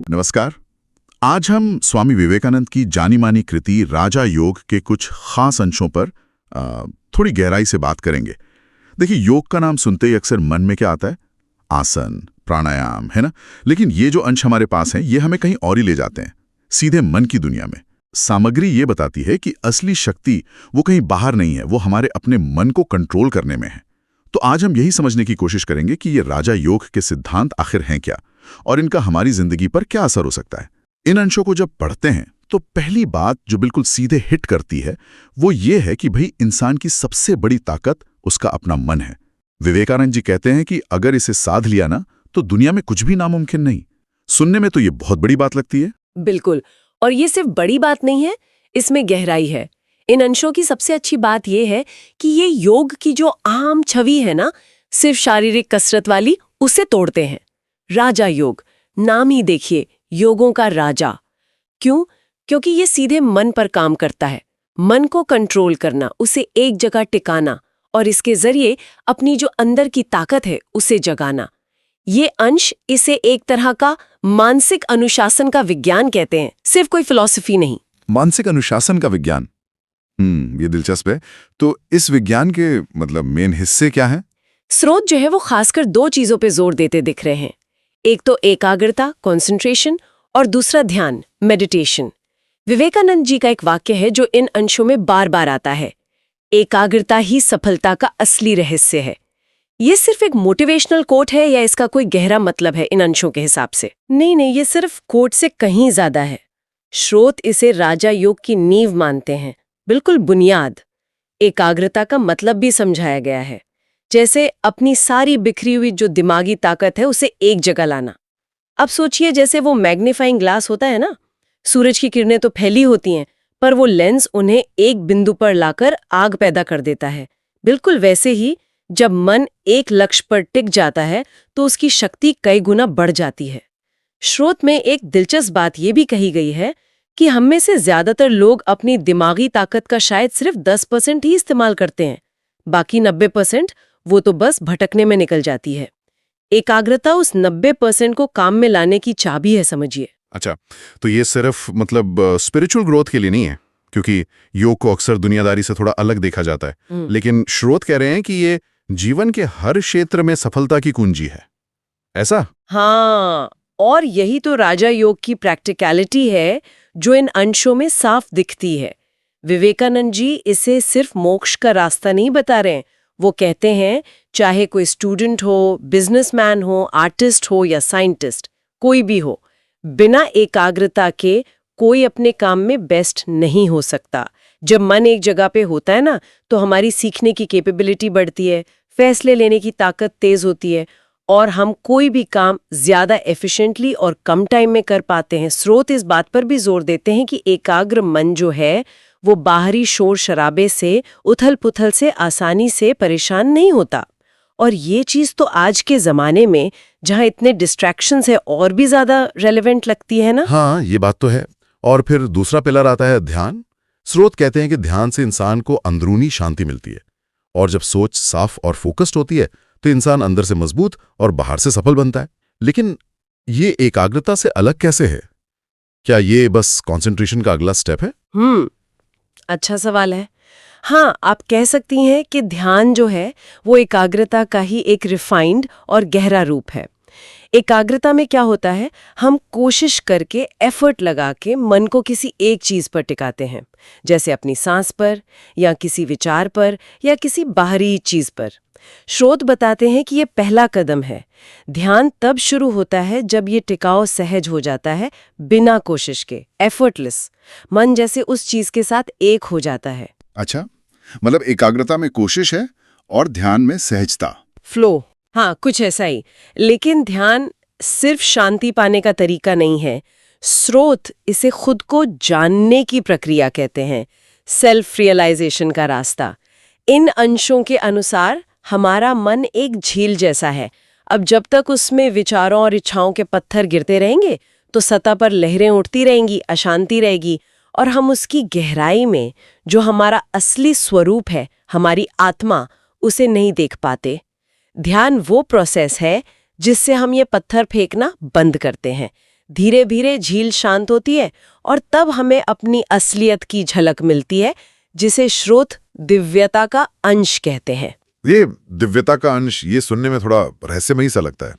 नमस्कार। आज हम स्वामी विवेकानंद की जानी मानी कृति राजा योग के कुछ खास अंशों पर थोड़ी गहराई से बात करेंगे। देखिए, योग का नाम सुनते ही अक्सर मन में क्या आता है? आसन, प्राणायाम, है ना? लेकिन ये जो अंश हमारे पास हैं, ये हमें कहीं और ही ले जाते हैं, सीधे मन की दुनिया में। सामग्री ये बताती है कि असली शक्ति वो कहीं बाहर नहीं है, वो हमारे अपने मन को कंट्रोल करने में है। तो आज हम यही समझने की कोशिश करेंगे कि ये राजा योग के सिद्धांत आखिर हैं क्या और इनका हमारी जिंदगी पर क्या असर हो सकता है। इन अंशों को जब पढ़ते हैं तो पहली बात जो बिल्कुल सीधे हिट करती है वो ये है कि भाई, इंसान की सबसे बड़ी ताकत उसका अपना मन है। विवेकानंद जी कहते हैं कि अगर इसे साध लिया ना तो दुनिया में कुछ भी नामुमकिन नहीं। सुनने में तो ये बहुत बड़ी बात लगती है। बिल्कुल, और ये सिर्फ बड़ी बात नहीं है, इसमें गहराई है। इन अंशों की सबसे अच्छी बात यह है कि ये योग की जो आम छवि है ना, सिर्फ शारीरिक कसरत वाली, उसे तोड़ते हैं। राजा योग, नाम ही देखिए, योगों का राजा। क्यों? क्योंकि ये सीधे मन पर काम करता है। मन को कंट्रोल करना, उसे एक जगह टिकाना और इसके जरिए अपनी जो अंदर की ताकत है उसे जगाना। ये अंश इसे एक तरह का मानसिक अनुशासन का विज्ञान कहते हैं, सिर्फ कोई फिलॉसफी नहीं। मानसिक अनुशासन का विज्ञान, ये दिलचस्प है। तो इस विज्ञान के मेन हिस्से क्या हैं? स्रोत जो है वो खासकर दो चीजों पे जोर देते दिख रहे हैं। एक तो एकाग्रता, कंसंट्रेशन, और दूसरा ध्यान, मेडिटेशन। विवेकानंद जी का एक वाक्य है जो इन अंशों में बार बार आता है, एकाग्रता ही सफलता का असली रहस्य है। ये सिर्फ एक मोटिवेशनल कोट है या इसका कोई गहरा मतलब है इन अंशों के हिसाब से? नहीं, ये सिर्फ कोट से कहीं ज्यादा है। स्रोत इसे राजा योग की नींव मानते हैं, बिल्कुल बुनियाद। एकाग्रता का मतलब भी समझाया गया है, जैसे अपनी सारी बिखरी हुई जो दिमागी ताकत है उसे एक जगह लाना। अब सोचिए, जैसे वो मैग्नीफाइंग ग्लास होता है ना, सूरज की किरणें तो फैली होती हैं, पर वो लेंस उन्हें एक बिंदु पर लाकर आग पैदा कर देता है। बिल्कुल वैसे ही जब मन एक लक्ष्य पर टिक जाता है तो उसकी शक्ति कई गुना बढ़ जाती है। स्रोत में एक दिलचस्प बात यह भी कही गई है कि हम में से ज्यादातर लोग अपनी दिमागी ताकत का शायद सिर्फ 10% ही इस्तेमाल करते हैं। बाकी 90% वो तो बस भटकने में निकल जाती है। एकाग्रता उस 90% को काम में लाने की चाबी है, समझिए। अच्छा, तो ये सिर्फ स्पिरिचुअल ग्रोथ के लिए नहीं है, क्योंकि योग को अक्सर दुनियादारी से थोड़ा अलग देखा जाता है। लेकिन स्रोत कह रहे हैं कि ये जीवन के हर क्षेत्र में सफलता की कुंजी है, ऐसा? हाँ, और यही तो राजा योग की प्रैक्टिकलिटी है जो इन अंशों में साफ दिखती है। विवेकानंद जी इसे सिर्फ मोक्ष का रास्ता नहीं बता रहे हैं। वो कहते हैं, चाहे कोई स्टूडेंट हो, बिजनेसमैन हो, आर्टिस्ट हो या साइंटिस्ट, कोई भी हो, बिना एकाग्रता के कोई अपने काम में बेस्ट नहीं हो सकता। जब मन एक जगह पे होता है ना, तो हमारी सीखने की कैपेबिलिटी बढ़ती है, फैसले लेने की ताकत तेज होती है और हम कोई भी काम ज्यादा एफिशिएंटली और कम टाइम में कर पाते हैं। स्रोत इस बात पर भी जोर देते हैं कि एकाग्र मन जो है वो बाहरी शोर शराबे से, उथल पुथल से आसानी से परेशान नहीं होता। और ये चीज तो आज के जमाने में जहां इतने डिस्ट्रैक्शंस है और भी ज्यादा रेलेवेंट लगती है ना। हाँ, ये बात तो है। और फिर दूसरा पिलर आता है ध्यान। स्रोत कहते हैं कि ध्यान से इंसान को अंदरूनी शांति मिलती है, और जब सोच साफ और फोकस्ड होती है तो इंसान अंदर से मजबूत और बाहर से सफल बनता है। लेकिन ये एकाग्रता से अलग कैसे है? क्या ये बस कंसंट्रेशन का अगला स्टेप है? अच्छा सवाल है। हाँ, आप कह सकती हैं कि ध्यान जो है वो एकाग्रता का ही एक रिफाइंड और गहरा रूप है। एकाग्रता में क्या होता है, हम कोशिश करके, एफर्ट लगा के मन को किसी एक चीज पर टिकाते हैं, जैसे अपनी सांस पर या किसी विचार पर या किसी बाहरी चीज पर। स्रोत बताते हैं कि ये पहला कदम है। ध्यान तब शुरू होता है जब ये टिकाव सहज हो जाता है, बिना कोशिश के, एफर्टलेस। मन जैसे उस चीज के साथ एक हो जाता है। अच्छा, एकाग्रता में कोशिश है और ध्यान में सहजता, फ्लो। हाँ, कुछ ऐसा ही। लेकिन ध्यान सिर्फ शांति पाने का तरीका नहीं है। स्रोत इसे खुद को जानने की प्रक्रिया कहते हैं, सेल्फ रियलाइजेशन का रास्ता। इन अंशों के अनुसार हमारा मन एक झील जैसा है। अब जब तक उसमें विचारों और इच्छाओं के पत्थर गिरते रहेंगे तो सतह पर लहरें उठती रहेंगी, अशांति रहेगी, और हम उसकी गहराई में जो हमारा असली स्वरूप है, हमारी आत्मा, उसे नहीं देख पाते। ध्यान वो प्रोसेस है जिससे हम ये पत्थर फेंकना बंद करते हैं, धीरे धीरे झील शांत होती है और तब हमें अपनी असलियत की झलक मिलती है, जिसे स्रोत दिव्यता का अंश कहते हैं। ये दिव्यता का अंश, ये सुनने में थोड़ा रहस्यमयी सा लगता है।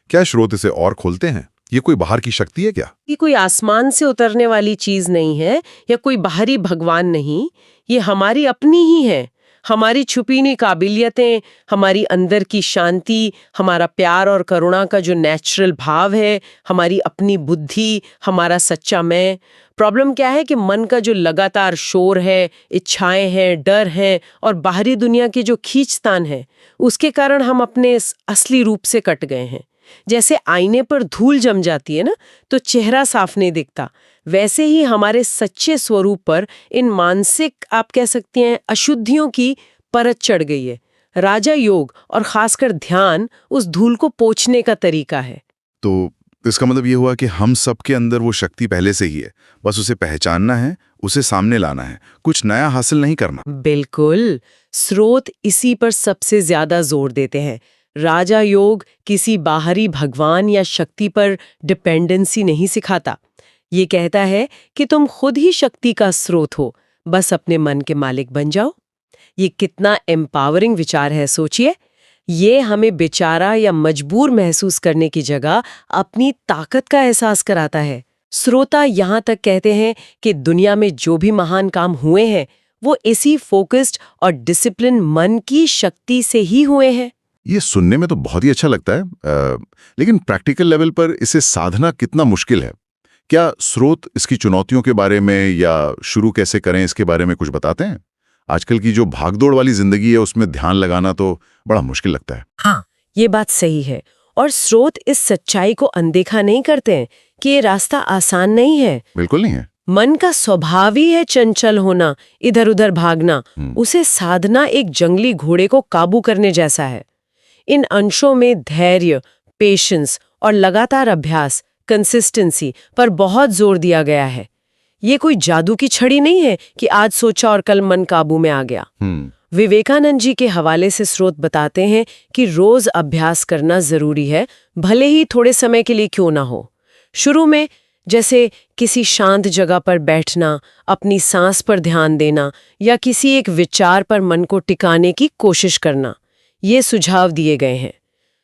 क्या स्रोत इसे और खोलते हैं? ये कोई बाहर की शक्ति है क्या? ये कोई आसमान से उतरने वाली चीज नहीं है या कोई बाहरी भगवान नहीं, ये हमारी अपनी ही है। हमारी छुपी हुई काबिलियतें, हमारी अंदर की शांति, हमारा प्यार और करुणा का जो नेचुरल भाव है, हमारी अपनी बुद्धि, हमारा सच्चा मैं। प्रॉब्लम क्या है कि मन का जो लगातार शोर है, इच्छाएं हैं, डर है और बाहरी दुनिया की जो खींचतान है, उसके कारण हम अपने असली रूप से कट गए हैं। जैसे आईने पर धूल जम जाती है ना, तो चेहरा साफ नहीं दिखता, वैसे ही हमारे सच्चे स्वरूप पर इन मानसिक, आप कह सकते हैं, अशुद्धियों की परत चढ़ गई है। राजा योग और खासकर ध्यान उस धूल को पोंछने का तरीका है। तो इसका मतलब ये हुआ कि हम सबके अंदर वो शक्ति पहले से ही है, बस उसे पहचानना है, उसे सामने लाना है, कुछ नया हासिल नहीं करना। बिल्कुल, स्रोत इसी पर सबसे ज्यादा जोर देते हैं। राजा योग किसी बाहरी भगवान या शक्ति पर डिपेंडेंसी नहीं सिखाता। ये कहता है कि तुम खुद ही शक्ति का स्रोत हो, बस अपने मन के मालिक बन जाओ। ये कितना एम्पावरिंग विचार है, सोचिए। ये हमें बेचारा या मजबूर महसूस करने की जगह अपनी ताकत का एहसास कराता है। श्रोता यहाँ तक कहते हैं कि दुनिया में जो भी महान काम हुए हैं, वो इसी फोकस्ड और डिसिप्लिन मन की शक्ति से ही हुए हैं। ये सुनने में तो बहुत ही अच्छा लगता है, लेकिन प्रैक्टिकल लेवल पर इसे साधना कितना मुश्किल है? क्या स्रोत इसकी चुनौतियों के बारे में या शुरू कैसे करें इसके बारे में कुछ बताते हैं? आजकल की जो भागदौड़ वाली जिंदगी है उसमें ध्यान लगाना तो बड़ा मुश्किल लगता है। हाँ, ये बात सही है। और स्रोत इस सच्चाई को अनदेखा नहीं करते हैं कि ये रास्ता आसान नहीं है। बिल्कुल नहीं है। मन का स्वभाव ही है चंचल होना, इधर उधर भागना। उसे साधना एक जंगली घोड़े को काबू करने जैसा है। इन अंशों में धैर्य, पेशेंस और लगातार अभ्यास, कंसिस्टेंसी पर बहुत जोर दिया गया है। ये कोई जादू की छड़ी नहीं है कि आज सोचा और कल मन काबू में आ गया। विवेकानंद जी के हवाले से स्रोत बताते हैं कि रोज अभ्यास करना जरूरी है, भले ही थोड़े समय के लिए क्यों ना हो। शुरू में जैसे किसी शांत जगह पर बैठना, अपनी सांस पर ध्यान देना या किसी एक विचार पर मन को टिकाने की कोशिश करना, ये सुझाव दिए गए हैं।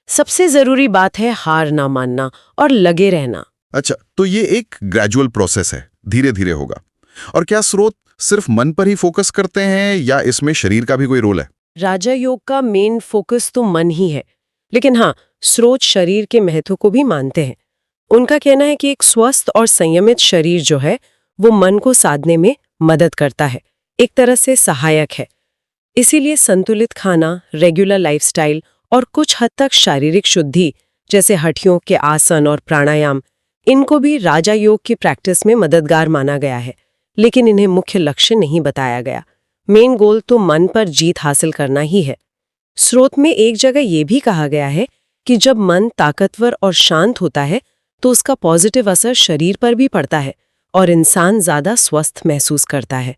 सबसे जरूरी बात है हार ना मानना और लगे रहना। अच्छा, तो ये एक ग्रेजुअल प्रोसेस है, धीरे धीरे होगा। और क्या स्रोत सिर्फ मन पर ही फोकस करते हैं या इसमें शरीर का भी कोई रोल है? राजा योग का मेन फोकस तो मन ही है, लेकिन हाँ, स्रोत शरीर के महत्व को भी मानते हैं। उनका कहना है कि एक स्वस्थ और संयमित शरीर जो है वो मन को साधने में मदद करता है, एक तरह से सहायक है। इसीलिए संतुलित खाना, रेगुलर लाइफस्टाइल और कुछ हद तक शारीरिक शुद्धि जैसे हठियों के आसन और प्राणायाम, इनको भी राजा योग की प्रैक्टिस में मददगार माना गया है, लेकिन इन्हें मुख्य लक्ष्य नहीं बताया गया। मेन गोल तो मन पर जीत हासिल करना ही है। स्रोत में एक जगह ये भी कहा गया है कि जब मन ताकतवर और शांत होता है तो उसका पॉजिटिव असर शरीर पर भी पड़ता है और इंसान ज्यादा स्वस्थ महसूस करता है।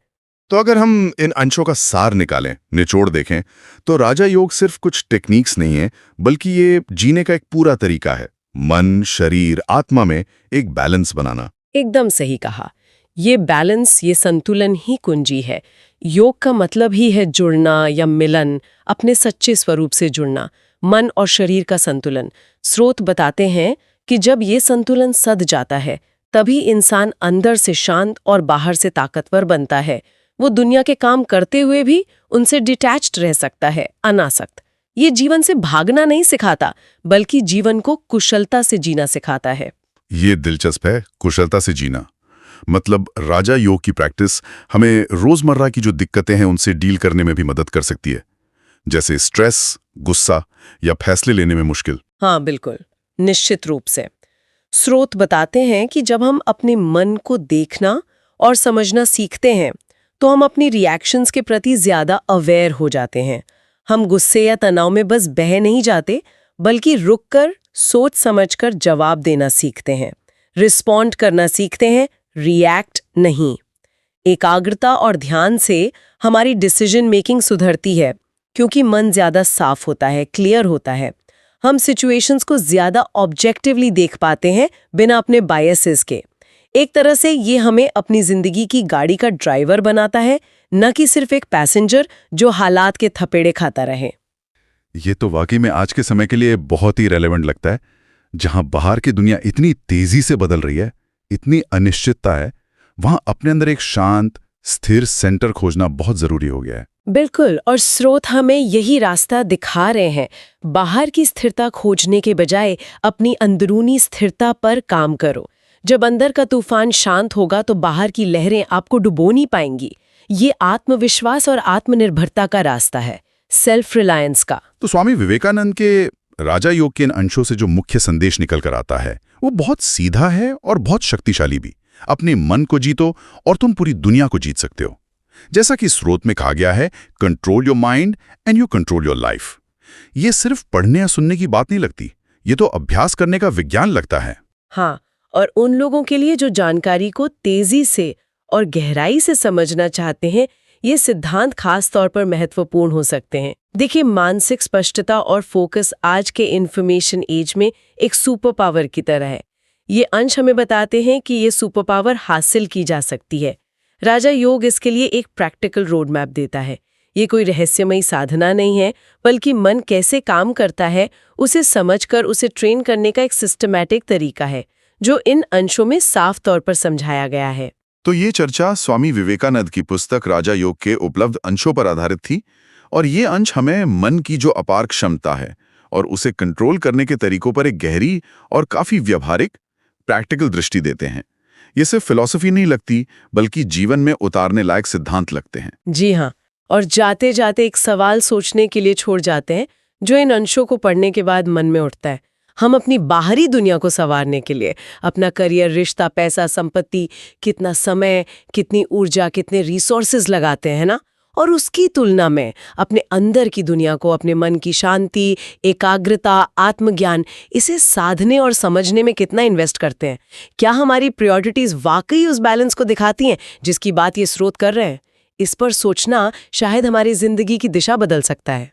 तो अगर हम इन अंशों का सार निकालें, निचोड़ देखें, तो राजा योग सिर्फ कुछ टेक्निक्स नहीं है, बल्कि ये जीने का एक पूरा तरीका है। मन, शरीर, आत्मा में एक बैलेंस बनाना। एकदम सही कहा। ये बैलेंस, ये संतुलन ही कुंजी है। योग का मतलब ही है जुड़ना या मिलन, अपने सच्चे स्वरूप से जुड़ना, मन और शरीर का संतुलन। स्रोत बताते हैं कि जब ये संतुलन सध जाता है, तभी इंसान अंदर से शांत और बाहर से ताकतवर बनता है। वो दुनिया के काम करते हुए भी उनसे डिटैच्ड रह सकता है, अनासक्त। ये जीवन से भागना नहीं सिखाता, बल्कि जीवन को कुशलता से जीना सिखाता है। ये दिलचस्प है, कुशलता से जीना। मतलब राजा योग की प्रैक्टिस हमें रोजमर्रा की जो दिक्कतें हैं उनसे डील करने में भी मदद कर सकती है, जैसे स्ट्रेस, गुस्सा या फैसले लेने में मुश्किल। हाँ, बिल्कुल, निश्चित रूप से। स्रोत बताते हैं कि जब हम अपने मन को देखना और समझना सीखते हैं, तो हम अपनी रिएक्शंस के प्रति ज्यादा अवेयर हो जाते हैं। हम गुस्से या तनाव में बस बह नहीं जाते, बल्कि रुककर सोच समझकर जवाब देना सीखते हैं, रिस्पॉन्ड करना सीखते हैं, रिएक्ट नहीं। एकाग्रता और ध्यान से हमारी डिसीजन मेकिंग सुधरती है, क्योंकि मन ज्यादा साफ होता है, क्लियर होता है। हम सिचुएशंस को ज्यादा ऑब्जेक्टिवली देख पाते हैं बिना अपने बायसेस के। एक तरह से ये हमें अपनी जिंदगी की गाड़ी का ड्राइवर बनाता है, न कि सिर्फ एक पैसेंजर जो हालात के थपेड़े खाता रहे। ये तो वाकई में आज के समय के लिए बहुत ही रेलेवेंट लगता है, जहां बाहर की दुनिया इतनी तेजी से बदल रही है, इतनी अनिश्चितता है, वहां अपने अंदर एक शांत स्थिर सेंटर खोजना बहुत जरूरी हो गया है। बिल्कुल, और स्रोत हमें यही रास्ता दिखा रहे हैं। बाहर की स्थिरता खोजने के बजाय अपनी अंदरूनी स्थिरता पर काम करो। जब अंदर का तूफान शांत होगा तो बाहर की लहरें आपको डुबो नहीं पाएंगी। ये आत्मविश्वास और आत्मनिर्भरता का रास्ता है, सेल्फ रिलायंस का। तो स्वामी विवेकानंद के राजा योग के इन अंशों से जो मुख्य संदेश निकल कर आता है वो बहुत सीधा है और बहुत शक्तिशाली भी। अपने मन को जीतो और तुम पूरी दुनिया को जीत सकते हो। जैसा कि स्रोत में कहा गया है, control your mind and you control your life. ये सिर्फ पढ़ने या सुनने की बात नहीं लगती, ये तो अभ्यास करने का विज्ञान लगता है। हाँ, और उन लोगों के लिए जो जानकारी को तेजी से और गहराई से समझना चाहते हैं, ये सिद्धांत खास तौर पर महत्वपूर्ण हो सकते हैं। देखिए, मानसिक स्पष्टता और फोकस आज के इंफॉर्मेशन एज में एक सुपर पावर की तरह है। ये अंश हमें बताते हैं कि ये सुपर पावर हासिल की जा सकती है। राजा योग इसके लिए एक प्रैक्टिकल रोड मैप देता है। ये कोई रहस्यमयी साधना नहीं है, बल्कि मन कैसे काम करता है उसे समझकर उसे ट्रेन करने का एक सिस्टमैटिक तरीका है, जो इन अंशों में साफ तौर पर समझाया गया है। तो ये चर्चा स्वामी विवेकानंद की पुस्तक राजा योग के उपलब्ध अंशों पर आधारित थी, और ये अंश हमें मन की जो अपार क्षमता है और उसे कंट्रोल करने के तरीकों पर एक गहरी और काफी व्यावहारिक प्रैक्टिकल दृष्टि देते हैं। ये सिर्फ फिलॉसफी नहीं लगती, बल्कि जीवन में उतारने लायक सिद्धांत लगते हैं। जी हाँ, और जाते जाते एक सवाल सोचने के लिए छोड़ जाते हैं, जो इन अंशों को पढ़ने के बाद मन में उठता है। हम अपनी बाहरी दुनिया को संवारने के लिए अपना करियर, रिश्ता, पैसा, संपत्ति, कितना समय, कितनी ऊर्जा, कितने रिसोर्सेज लगाते हैं ना, और उसकी तुलना में अपने अंदर की दुनिया को, अपने मन की शांति, एकाग्रता, आत्मज्ञान, इसे साधने और समझने में कितना इन्वेस्ट करते हैं। क्या हमारी प्रायोरिटीज वाकई उस बैलेंस को दिखाती हैं जिसकी बात ये स्रोत कर रहे हैं? इस पर सोचना शायद हमारी जिंदगी की दिशा बदल सकता है।